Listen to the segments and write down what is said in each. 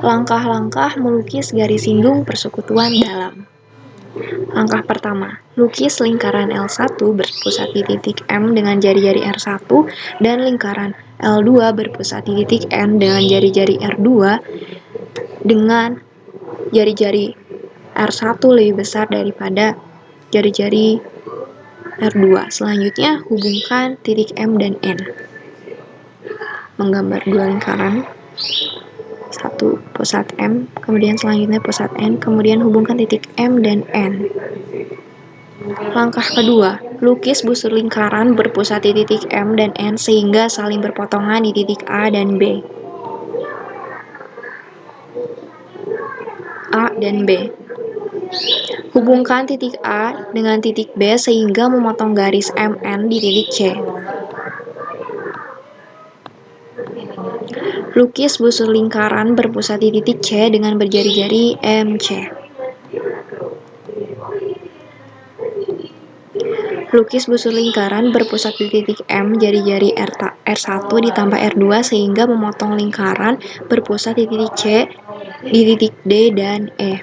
Langkah-langkah melukis garis singgung persekutuan dalam. Langkah pertama, lukis lingkaran L1 berpusat di titik M dengan jari-jari R1 dan lingkaran L2 berpusat di titik N dengan jari-jari R2 dengan jari-jari R1 lebih besar daripada jari-jari R2. Selanjutnya, hubungkan titik M dan N. Menggambar dua lingkaran, satu pusat M, kemudian selanjutnya pusat N, kemudian hubungkan titik M dan N. Langkah kedua, lukis busur lingkaran berpusat di titik M dan N sehingga saling berpotongan di titik A dan B. A dan B. Hubungkan titik A dengan titik B sehingga memotong garis MN di titik C. Lukis busur lingkaran berpusat di titik C dengan berjari-jari MC. Lukis busur lingkaran berpusat di titik M, jari-jari R1 ditambah R2 sehingga memotong lingkaran berpusat di titik C, di titik D dan E.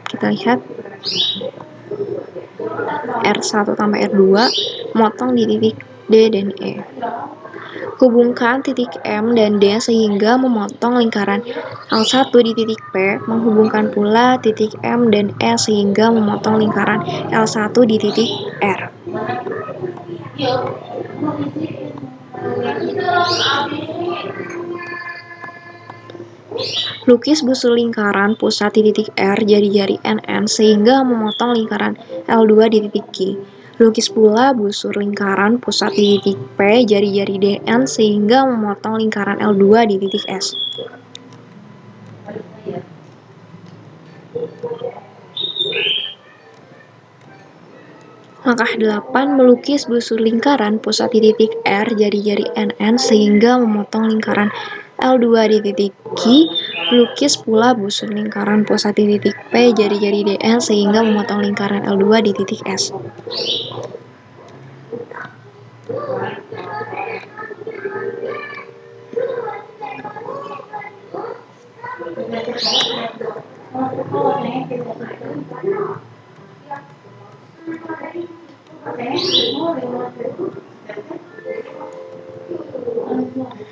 Kita lihat R1 tambah R2 memotong di titik D dan E. Hubungkan titik M dan D sehingga memotong lingkaran L1 di titik P, menghubungkan pula titik M dan E sehingga memotong lingkaran L1 di titik R. Lukis busur lingkaran pusat di titik R, jari-jari NN sehingga memotong lingkaran L2 di titik Q. Lukis pula busur lingkaran pusat di titik P, jari-jari DN sehingga memotong lingkaran L2 di titik S. Langkah 8, melukis busur lingkaran pusat di titik R, jari-jari NN sehingga memotong lingkaran L2 di titik Q. Lukis pula busur lingkaran pusat di titik P, jari-jari DN sehingga memotong lingkaran L2 di titik S.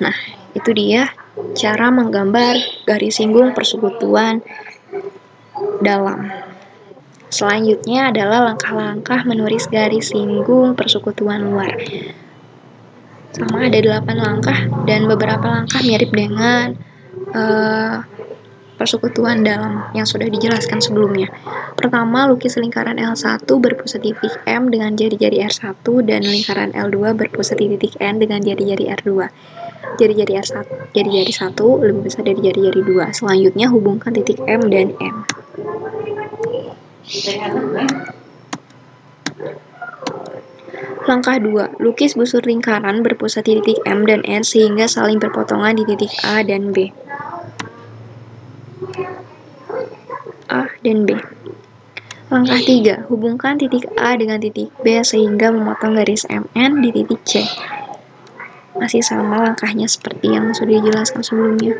Nah, itu dia cara menggambar garis singgung persekutuan dalam. Selanjutnya adalah langkah-langkah menulis garis singgung persekutuan luar. Sama ada 8 langkah dan beberapa langkah mirip dengan persekutuan dalam yang sudah dijelaskan sebelumnya. Pertama, lukis lingkaran L1 berpusat di titik M dengan jari-jari R1 dan lingkaran L2 berpusat di titik N dengan jari-jari R2. Jari-jari R1, jari-jari 1 lebih besar dari jari-jari 2. Selanjutnya hubungkan titik M dan N. Langkah 2, lukis busur lingkaran berpusat di titik M dan N sehingga saling berpotongan di titik A dan B. A dan B. Langkah 3, hubungkan titik A dengan titik B sehingga memotong garis MN di titik C. Masih sama langkahnya seperti yang sudah dijelaskan sebelumnya.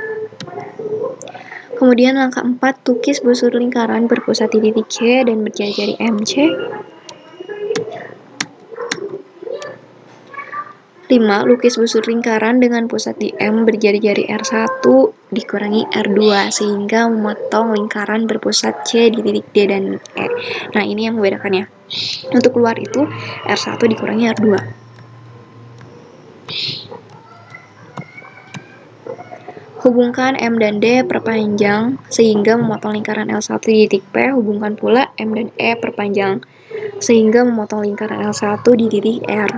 Kemudian langkah 4, lukis busur lingkaran berpusat di titik C dan berjari-jari MC. 5. Lukis busur lingkaran dengan pusat di M berjari-jari R1 dikurangi R2 sehingga memotong lingkaran berpusat C di titik D dan E. Nah, ini yang membedakannya. Untuk keluar itu R1 dikurangi R2. Hubungkan M dan D perpanjang sehingga memotong lingkaran L1 di titik P. Hubungkan pula M dan E perpanjang sehingga memotong lingkaran L1 di titik R.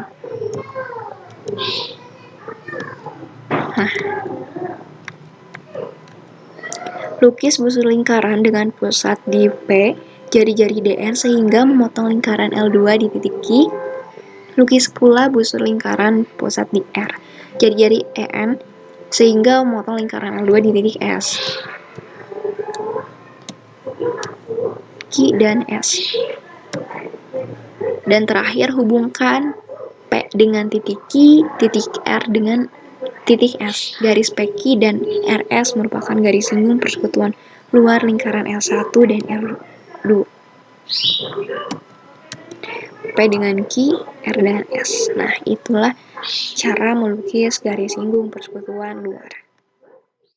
Nah, lukis busur lingkaran dengan pusat di P, jari-jari DN sehingga memotong lingkaran L2 di titik Q. Lukis pula busur lingkaran pusat di R, jari-jari EN sehingga memotong lingkaran L2 di titik S. Q dan S. Dan terakhir hubungkan P dengan titik Q, titik R dengan Titik S, garis PQ dan RS merupakan garis singgung persekutuan luar lingkaran L1 dan L2. P dengan Q, R dengan S. Nah, itulah cara melukis garis singgung persekutuan luar.